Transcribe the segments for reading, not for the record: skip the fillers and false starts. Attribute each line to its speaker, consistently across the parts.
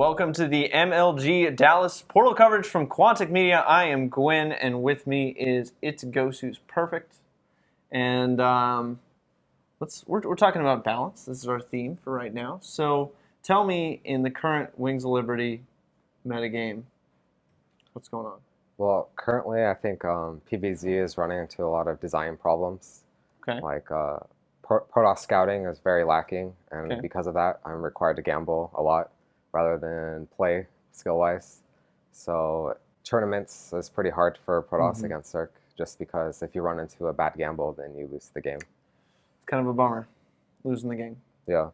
Speaker 1: Welcome to the MLG Dallas portal coverage from Quantic Media. I am Gwin, and with me is It's Gosu's Perfect. And we're talking about balance. This is our theme for right now. So tell me, in the current Wings of Liberty metagame, what's going on?
Speaker 2: Well, currently I think PVZ is running into a lot of design problems.
Speaker 1: Okay.
Speaker 2: Like Protoss scouting is very lacking, and because of that, I'm required to gamble a lot rather than play skill-wise. So tournaments is pretty hard for Protoss against Zerk, just because if you run into a bad gamble, then you lose the game.
Speaker 1: It's kind of a bummer, losing the game.
Speaker 2: Yeah.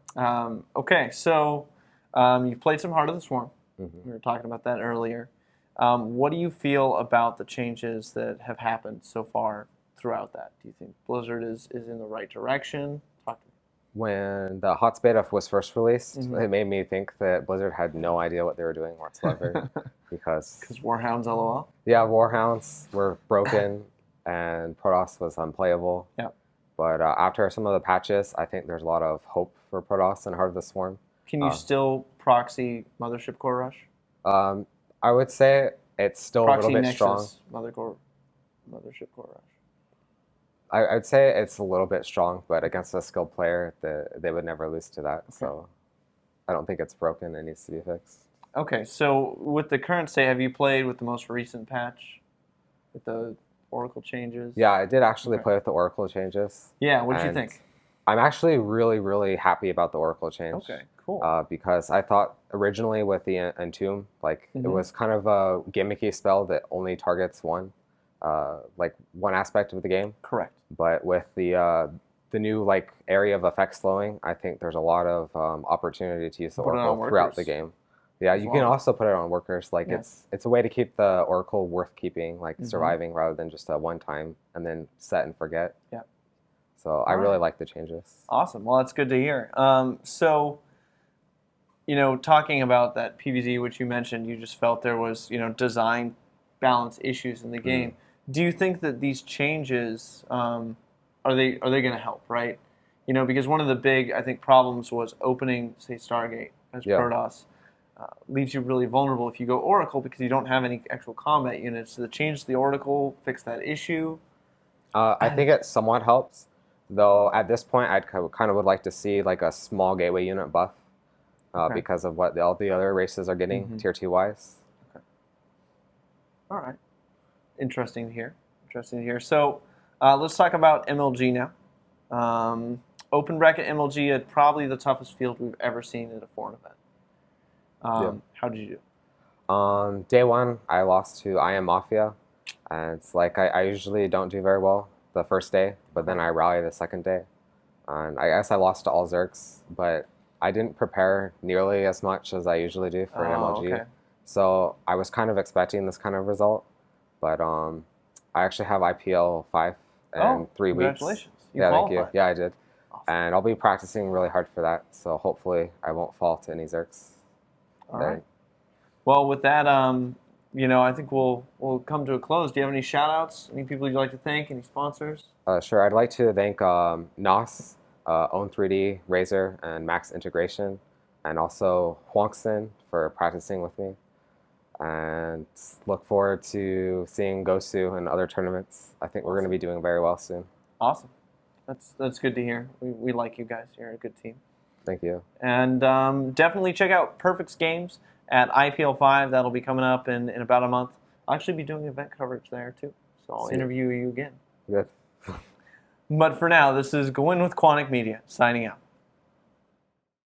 Speaker 1: Okay, so you've played some Heart of the Swarm.
Speaker 2: Mm-hmm.
Speaker 1: We were talking about that earlier. What do you feel about the changes that have happened so far throughout that? Do you think Blizzard is in the right direction? Talk to me.
Speaker 2: When the HOTS beta was first released, it made me think that Blizzard had no idea what they were doing whatsoever. because
Speaker 1: Warhounds, LOL?
Speaker 2: Yeah, Warhounds were broken and Protoss was unplayable.
Speaker 1: Yeah.
Speaker 2: But after some of the patches, I think there's a lot of hope for Protoss and Heart of the Swarm.
Speaker 1: Can you still proxy Mothership Core Rush?
Speaker 2: I would say it's still
Speaker 1: proxy
Speaker 2: a little bit
Speaker 1: Nexus,
Speaker 2: strong.
Speaker 1: Mothership Core Rush.
Speaker 2: I'd say it's a little bit strong, but against a skilled player, they would never lose to that. Okay. So I don't think it's broken. It needs to be fixed.
Speaker 1: Okay, so with the current state, have you played with the most recent patch? With the Oracle changes?
Speaker 2: Yeah, I did actually play with the Oracle changes.
Speaker 1: Yeah, what did you think?
Speaker 2: I'm actually really, really happy about the Oracle change.
Speaker 1: Okay, cool.
Speaker 2: Because I thought originally with the Entomb, like it was kind of a gimmicky spell that only targets one aspect of the game.
Speaker 1: Correct.
Speaker 2: But with the new area of effects flowing, I think there's a lot of opportunity to use the Oracle throughout the game. Yeah, you can also put it on workers. Like it's a way to keep the Oracle worth keeping, like surviving rather than just a one time and then set and forget.
Speaker 1: Yeah.
Speaker 2: So I really like the changes.
Speaker 1: Awesome. Well, that's good to hear. So, talking about that PVZ, which you mentioned, you just felt there was, design balance issues in the game. Do you think that these changes are they going to help? Right. Because one of the big problems was opening, say, Stargate as Protoss. Leaves you really vulnerable if you go Oracle because you don't have any actual combat units. So the change to the Oracle fix that issue?
Speaker 2: I think it somewhat helps, though at this point I kind of would like to see like a small gateway unit buff because of what all the other races are getting tier 2 wise.
Speaker 1: Okay. All right. Interesting to hear. So let's talk about MLG now. Open bracket MLG had probably the toughest field we've ever seen at a foreign event. How did you do?
Speaker 2: Day one, I lost to I Am Mafia, and it's like I usually don't do very well the first day, but then I rally the second day, and I guess I lost to all Zerks, but I didn't prepare nearly as much as I usually do for an MLG, so I was kind of expecting this kind of result, but I actually have IPL 5 in 3 weeks.
Speaker 1: Congratulations!
Speaker 2: Thank you. Yeah, I did,
Speaker 1: awesome.
Speaker 2: And I'll be practicing really hard for that, so hopefully I won't fall to any Zerks.
Speaker 1: All right. Well, with that, I think we'll come to a close. Do you have any shout-outs? Any people you'd like to thank? Any sponsors?
Speaker 2: Sure. I'd like to thank NOS, Own3D, Razer, and Max Integration, and also Thompson for practicing with me. And look forward to seeing Gosu in other tournaments. I think we're going to be doing very well soon.
Speaker 1: Awesome. That's good to hear. We like you guys. You're a good team.
Speaker 2: Thank you.
Speaker 1: And definitely check out Perfect's games at IPL 5. That'll be coming up in about a month. I'll actually be doing event coverage there, too. So I'll interview you again.
Speaker 2: Good.
Speaker 1: But for now, this is Gwin with Quantic Media, signing out.